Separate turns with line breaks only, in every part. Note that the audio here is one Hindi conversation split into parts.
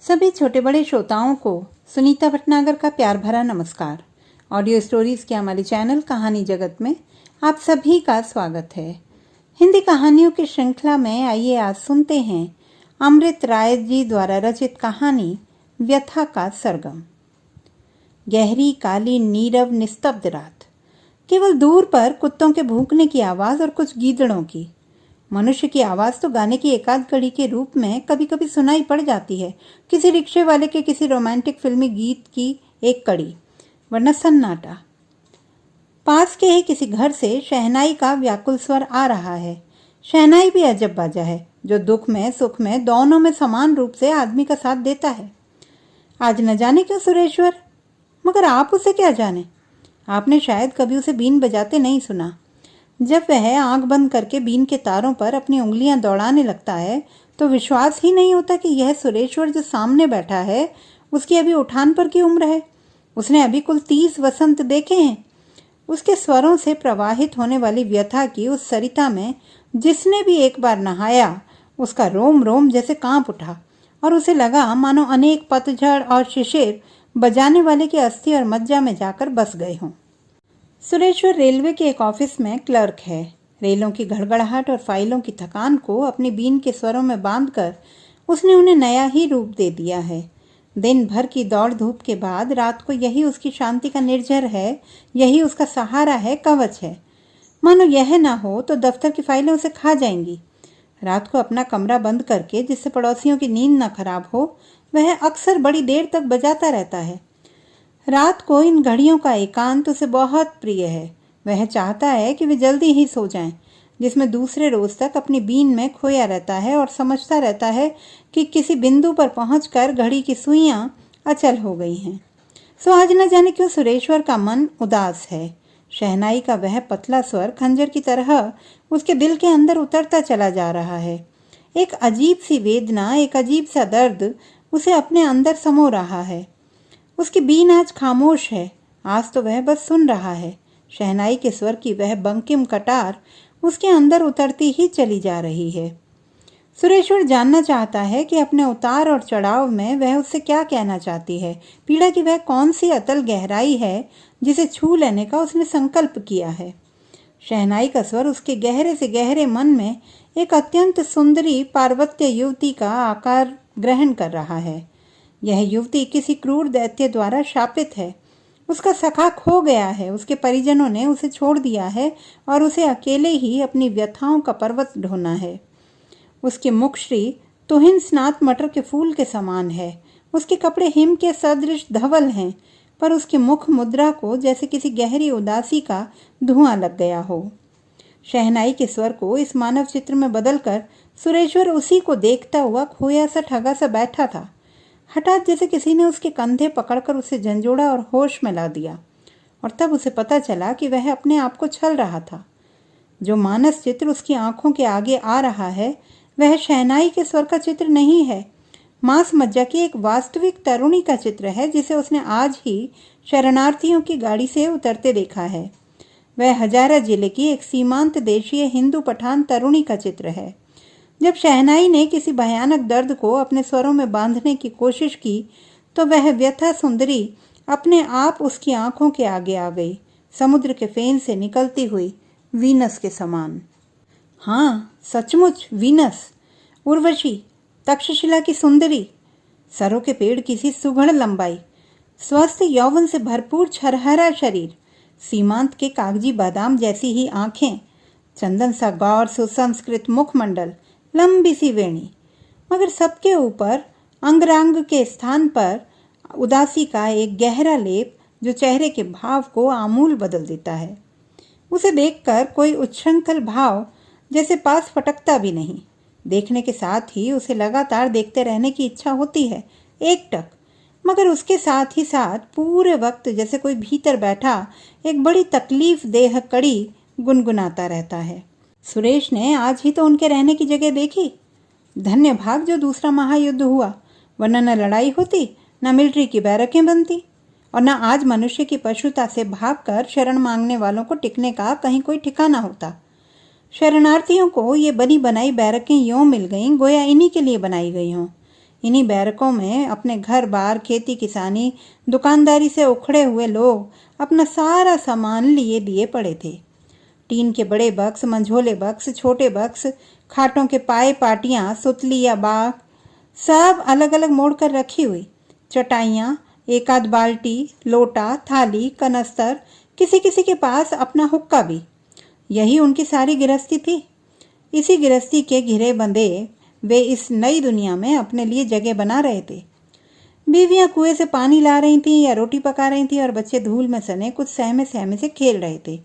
सभी छोटे बड़े श्रोताओं को सुनीता भटनागर का प्यार भरा नमस्कार। ऑडियो स्टोरीज के हमारे चैनल कहानी जगत में आप सभी का स्वागत है। हिंदी कहानियों की श्रृंखला में आइए आज सुनते हैं अमृत राय जी द्वारा रचित कहानी व्यथा का सरगम। गहरी काली नीरव निस्तब्ध रात, केवल दूर पर कुत्तों के भूंकने की आवाज और कुछ गीदड़ों की। मनुष्य की आवाज तो गाने की एकाध कड़ी के रूप में कभी कभी सुनाई पड़ जाती है, किसी रिक्शे वाले के किसी रोमांटिक फिल्मी गीत की एक कड़ी, वरना सन्नाटा। पास के ही किसी घर से शहनाई का व्याकुल स्वर आ रहा है। शहनाई भी अजब बाजा है जो दुख में सुख में दोनों में समान रूप से आदमी का साथ देता है। आज न जाने क्यों सुरेश्वर, मगर आप उसे क्या जाने। आपने शायद कभी उसे बीन बजाते नहीं सुना। जब वह आंख बंद करके बीन के तारों पर अपनी उंगलियां दौड़ाने लगता है तो विश्वास ही नहीं होता कि यह सुरेश्वर जो सामने बैठा है उसकी अभी उठान पर की उम्र है। उसने अभी कुल 30 वसंत देखे हैं। उसके स्वरों से प्रवाहित होने वाली व्यथा की उस सरिता में जिसने भी एक बार नहाया उसका रोम रोम जैसे कांप उठा और उसे लगा मानो अनेक पतझड़ और शिशिर बजाने वाले के अस्थि और मज्जा में जाकर बस गए हों। सुरेश्वर रेलवे के एक ऑफिस में क्लर्क है। रेलों की घड़घड़ाहट और फाइलों की थकान को अपनी बीन के स्वरों में बांधकर उसने उन्हें नया ही रूप दे दिया है। दिन भर की दौड़ धूप के बाद रात को यही उसकी शांति का निर्झर है, यही उसका सहारा है, कवच है। मानो यह ना हो तो दफ्तर की फाइलें उसे खा जाएंगी। रात को अपना कमरा बंद करके, जिससे पड़ोसियों की नींद न खराब हो, वह अक्सर बड़ी देर तक बजाता रहता है। रात को इन घड़ियों का एकांत उसे बहुत प्रिय है। वह चाहता है कि वे जल्दी ही सो जाएं, जिसमें दूसरे रोज तक अपनी बीन में खोया रहता है और समझता रहता है कि किसी बिंदु पर पहुंचकर घड़ी की सुइयां अचल हो गई हैं। सो आज न जाने क्यों सुरेश्वर का मन उदास है। शहनाई का वह पतला स्वर खंजर की तरह उसके दिल के अंदर उतरता चला जा रहा है। एक अजीब सी वेदना, एक अजीब सा दर्द उसे अपने अंदर समो रहा है। उसकी बीन आज खामोश है। आज तो वह बस सुन रहा है। शहनाई के स्वर की वह बंकिम कटार उसके अंदर उतरती ही चली जा रही है। सुरेश्वर जानना चाहता है कि अपने उतार और चढ़ाव में वह उससे क्या कहना चाहती है। पीड़ा की वह कौन सी अतल गहराई है जिसे छू लेने का उसने संकल्प किया है। शहनाई का स्वर उसके गहरे से गहरे मन में एक अत्यंत सुंदरी पार्वत्य युवती का आकार ग्रहण कर रहा है। यह युवती किसी क्रूर दैत्य द्वारा शापित है। उसका सखा खो गया है। उसके परिजनों ने उसे छोड़ दिया है और उसे अकेले ही अपनी व्यथाओं का पर्वत ढोना है। उसके मुखश्री तुहिन स्नात मटर के फूल के समान है। उसके कपड़े हिम के सदृश धवल हैं, पर उसकी मुख मुद्रा को जैसे किसी गहरी उदासी का धुआं लग गया हो। शहनाई के स्वर को इस मानव चित्र में बदलकर सुरेश्वर उसी को देखता हुआ खोया सा ठगा सा बैठा था। हठात जैसे किसी ने उसके कंधे पकड़कर उसे झंझोड़ा और होश में ला दिया, और तब उसे पता चला कि वह अपने आप को छल रहा था। जो मानस चित्र उसकी आंखों के आगे आ रहा है वह शहनाई के स्वर का चित्र नहीं है, मांस मज्जा की एक वास्तविक तरुणी का चित्र है जिसे उसने आज ही शरणार्थियों की गाड़ी से उतरते देखा है। वह हजारा जिले की एक सीमांत देशीय हिंदू पठान तरुणी का चित्र है। जब शहनाई ने किसी भयानक दर्द को अपने स्वरों में बांधने की कोशिश की तो वह व्यथा सुंदरी अपने आप उसकी आंखों के आगे आ गई, समुद्र के फेन से निकलती हुई वीनस के समान। हाँ, सचमुच वीनस, उर्वशी, तक्षशिला की सुंदरी। सरों के पेड़ की सी सुघड़ लंबाई, स्वस्थ यौवन से भरपूर छरहरा शरीर, सीमांत के कागजी बादाम जैसी ही आंखें, चंदन सा गौर सुसंस्कृत मुखमंडल, लंबी सी वेणी, मगर सबके ऊपर अंगरांग के स्थान पर उदासी का एक गहरा लेप जो चेहरे के भाव को आमूल बदल देता है। उसे देखकर कोई उच्छृंखल भाव जैसे पास फटकता भी नहीं। देखने के साथ ही उसे लगातार देखते रहने की इच्छा होती है, एकटक, मगर उसके साथ ही साथ पूरे वक्त जैसे कोई भीतर बैठा एक बड़ी तकलीफ देह कड़ी गुनगुनाता रहता है। सुरेश ने आज ही तो उनके रहने की जगह देखी। धन्य भाग जो दूसरा महायुद्ध हुआ, वरना न लड़ाई होती, न मिलिट्री की बैरकें बनती, और न आज मनुष्य की पशुता से भागकर शरण मांगने वालों को टिकने का कहीं कोई ठिकाना होता। शरणार्थियों को ये बनी बनाई बैरकें यूं मिल गईं गोया इन्हीं के लिए बनाई गई हों। इन्हीं बैरकों में अपने घर बार, खेती किसानी, दुकानदारी से उखड़े हुए लोग अपना सारा सामान लिए दिए पड़े थे। टीन के बड़े बक्स, मंझोले बक्स, छोटे बक्स, खाटों के पाए, पाटियां, सुतली या बाग, सब अलग अलग मोड़ कर रखी हुई, चटाइयाँ, एक आध बाल्टी, लोटा, थाली, कनस्तर, किसी किसी के पास अपना हुक्का भी। यही उनकी सारी गृहस्थी थी। इसी गृहस्थी के घिरे बंधे वे इस नई दुनिया में अपने लिए जगह बना रहे थे। बीवियां कुएं से पानी ला रही थीं या रोटी पका रही थीं और बच्चे धूल में सने कुछ सहमे सहमे से खेल रहे थे।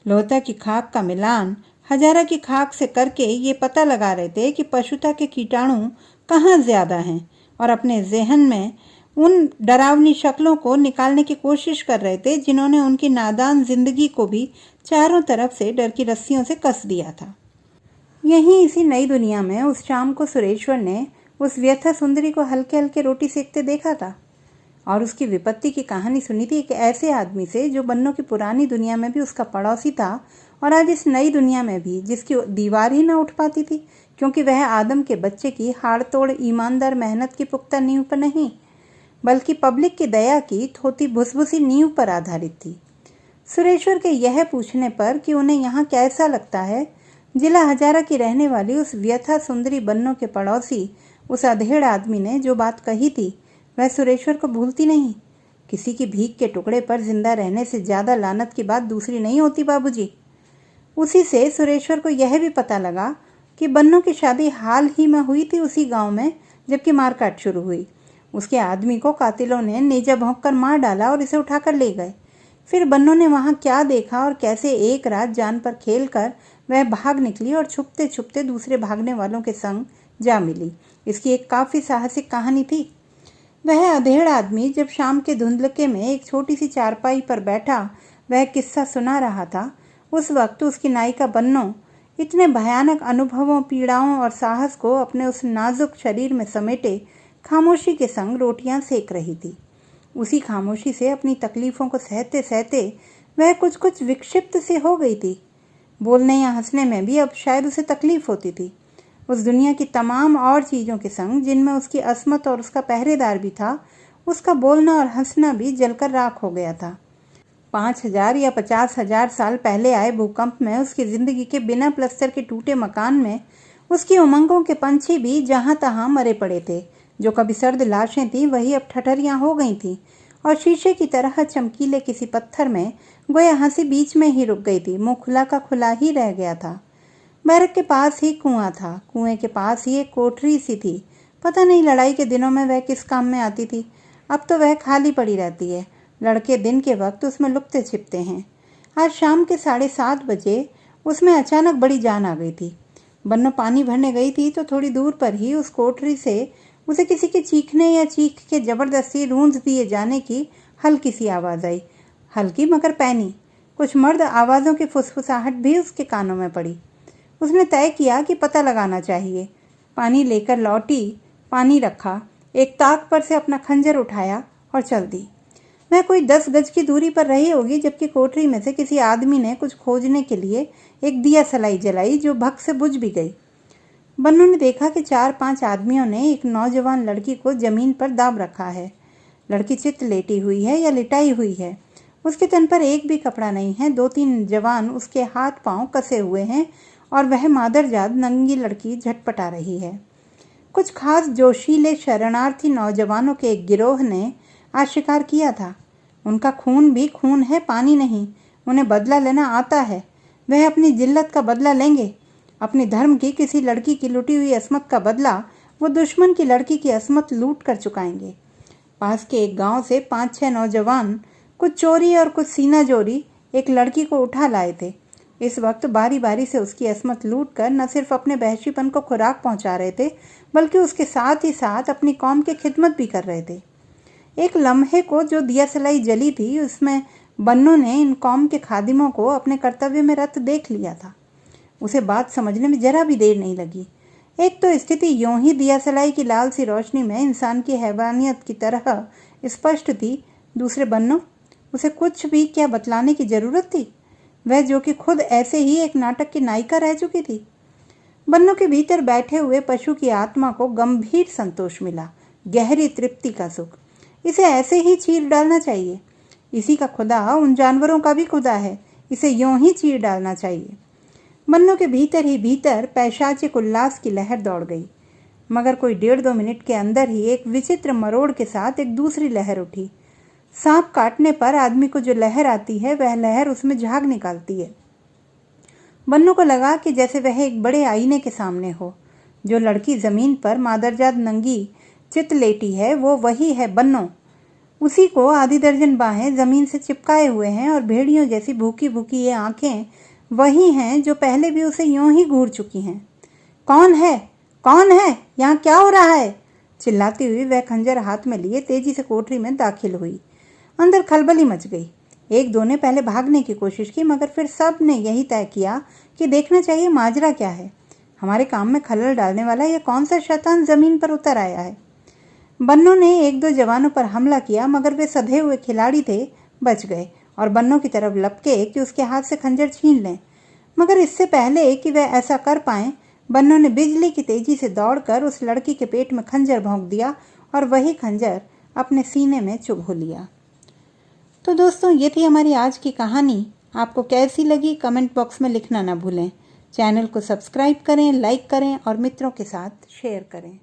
लोहता की खाक का मिलान हजारा की खाक से करके ये पता लगा रहे थे कि पशुता के कीटाणु कहाँ ज्यादा हैं और अपने जहन में उन डरावनी शक्लों को निकालने की कोशिश कर रहे थे जिन्होंने उनकी नादान जिंदगी को भी चारों तरफ से डर की रस्सियों से कस दिया था। यहीं इसी नई दुनिया में उस शाम को सुरेश्वर ने उस व्यथा सुंदरी को हल्के हल्के रोटी सेकते देखा था और उसकी विपत्ति की कहानी सुनी थी एक ऐसे आदमी से जो बन्नों की पुरानी दुनिया में भी उसका पड़ोसी था और आज इस नई दुनिया में भी जिसकी दीवार ही न उठ पाती थी, क्योंकि वह आदम के बच्चे की हाड़तोड़ ईमानदार मेहनत की पुख्ता नींव पर नहीं बल्कि पब्लिक की दया की थोती भुसभुसी नींव पर आधारित थी। सुरेश्वर के यह पूछने पर कि उन्हें यहाँ कैसा लगता है, जिला हजारा की रहने वाली उस व्यथा सुंदरी बन्नों के पड़ोसी उस अधेड़ आदमी ने जो बात कही थी वह सुरेश्वर को भूलती नहीं। किसी की भीख के टुकड़े पर जिंदा रहने से ज्यादा लानत की बात दूसरी नहीं होती बाबूजी। उसी से सुरेश्वर को यह भी पता लगा कि बन्नों की शादी हाल ही में हुई थी उसी गांव में जबकि मारकाट शुरू हुई। उसके आदमी को कातिलों ने नेजा भोंक कर मार डाला और इसे उठाकर ले गए। फिर बन्नों ने वहां क्या देखा और कैसे एक रात जान पर खेल कर वह भाग निकली और छुपते छुपते दूसरे भागने वालों के संग जा मिली, इसकी एक काफी साहसिक कहानी थी। वह अधेड़ आदमी जब शाम के धुंधलके में एक छोटी सी चारपाई पर बैठा वह किस्सा सुना रहा था, उस वक्त उसकी नायिका बन्नो इतने भयानक अनुभवों, पीड़ाओं और साहस को अपने उस नाजुक शरीर में समेटे खामोशी के संग रोटियां सेक रही थी। उसी खामोशी से अपनी तकलीफों को सहते सहते वह कुछ कुछ विक्षिप्त से हो गई थी। बोलने या हंसने में भी अब शायद उसे तकलीफ होती थी। उस दुनिया की तमाम और चीज़ों के संग जिनमें उसकी अस्मत और उसका पहरेदार भी था, उसका बोलना और हंसना भी जलकर राख हो गया था। 5,000 या 50,000 साल पहले आए भूकंप में उसकी जिंदगी के बिना प्लस्तर के टूटे मकान में उसकी उमंगों के पंछी भी जहां तहां मरे पड़े थे। जो कभी सर्द लाशें थीं वही अब ठठरियां हो गई थीं और शीशे की तरह चमकीले किसी पत्थर में गोया हंसी बीच में ही रुक गई थी, मुंह खुला का खुला ही रह गया था। बैरक के पास ही कुआं था, कुएं के पास ही एक कोठरी सी थी। पता नहीं लड़ाई के दिनों में वह किस काम में आती थी, अब तो वह खाली पड़ी रहती है। लड़के दिन के वक्त उसमें लुकते छिपते हैं। आज शाम के 7:30 बजे उसमें अचानक बड़ी जान आ गई थी। बन्नो पानी भरने गई थी तो थोड़ी दूर पर ही उस कोठरी से उसे किसी के चीखने या चीख के जबरदस्ती रूंध दिए जाने की हल्की सी आवाज़ आई, हल्की मगर पैनी। कुछ मर्द आवाज़ों की फुसफुसाहट भी उसके कानों में पड़ी। उसने तय किया कि पता लगाना चाहिए। पानी लेकर लौटी, पानी रखा, एक ताक पर से अपना खंजर उठाया और चल दी। वह कोई 10 गज की दूरी पर रही होगी जबकि कोठरी में से किसी आदमी ने कुछ खोजने के लिए एक दिया सलाई जलाई जो भग से बुझ भी गई। बन्नू ने देखा कि 4-5 आदमियों ने एक नौजवान लड़की को जमीन पर दाब रखा है। लड़की चित लेटी हुई है या लिटाई हुई है। उसके तन पर एक भी कपड़ा नहीं है। 2-3 जवान उसके हाथ पांव कसे हुए हैं और वह मादरजात नंगी लड़की झटपटा रही है। कुछ खास जोशीले शरणार्थी नौजवानों के एक गिरोह ने आज शिकार किया था। उनका खून भी खून है, पानी नहीं। उन्हें बदला लेना आता है। वह अपनी जिल्लत का बदला लेंगे। अपनी धर्म की किसी लड़की की लुटी हुई अस्मत का बदला वो दुश्मन की लड़की की अस्मत लूट कर चुकाएंगे। पास के एक गांव से 5-6 नौजवान कुछ चोरी और कुछ सीना जोरी एक लड़की को उठा लाए थे। इस वक्त बारी बारी से उसकी अस्मत लूट कर न सिर्फ अपने वहशीपन को खुराक पहुंचा रहे थे बल्कि उसके साथ ही साथ अपनी कौम की खिदमत भी कर रहे थे। एक लम्हे को जो दिया सलाई जली थी उसमें बन्नों ने इन कौम के खादिमों को अपने कर्तव्य में रत देख लिया था। उसे बात समझने में जरा भी देर नहीं लगी। एक तो स्थिति यूं ही दिया सलाई की लाल सी रोशनी में इंसान की हैवानियत की तरह स्पष्ट थी। दूसरे बन्नों, उसे कुछ भी क्या बतलाने की जरूरत थी, वह जो कि खुद ऐसे ही एक नाटक की नायिका रह चुकी थी। बन्नों के भीतर बैठे हुए पशु की आत्मा को गंभीर संतोष मिला, गहरी तृप्ति का सुख। इसे ऐसे ही चीर डालना चाहिए। इसी का खुदा उन जानवरों का भी खुदा है, इसे यूं ही चीर डालना चाहिए। बन्नों के भीतर ही भीतर पैशाचिक उल्लास की लहर दौड़ गई, मगर कोई 1.5-2 मिनट के अंदर ही एक विचित्र मरोड़ के साथ एक दूसरी लहर उठी। सांप काटने पर आदमी को जो लहर आती है, वह लहर उसमें झाग निकालती है। बन्नों को लगा कि जैसे वह एक बड़े आईने के सामने हो। जो लड़की जमीन पर मादरजात नंगी चित लेटी है, वो वही है बन्नों। उसी को आधी दर्जन बाहें जमीन से चिपकाए हुए हैं और भेड़ियों जैसी भूखी भूखी ये आंखें वही हैं जो पहले भी उसे यूं ही घूर चुकी हैं। कौन है, कौन है, यहाँ क्या हो रहा है? चिल्लाती हुई वह खंजर हाथ में लिए तेजी से कोठरी में दाखिल हुई। अंदर खलबली मच गई। 1-2 ने पहले भागने की कोशिश की, मगर फिर सब ने यही तय किया कि देखना चाहिए माजरा क्या है। हमारे काम में खलल डालने वाला यह कौन सा शैतान जमीन पर उतर आया है। बन्नों ने 1-2 जवानों पर हमला किया, मगर वे सधे हुए खिलाड़ी थे, बच गए और बन्नों की तरफ लपके कि उसके हाथ से खंजर छीन लें। मगर इससे पहले कि वह ऐसा कर पाएं, बन्नों ने बिजली की तेजी से दौड़कर उस लड़की के पेट में खंजर भोंक दिया और वही खंजर अपने सीने में चुभो लिया। तो दोस्तों, ये थी हमारी आज की कहानी। आपको कैसी लगी कमेंट बॉक्स में लिखना ना भूलें। चैनल को सब्सक्राइब करें, लाइक करें और मित्रों के साथ शेयर करें।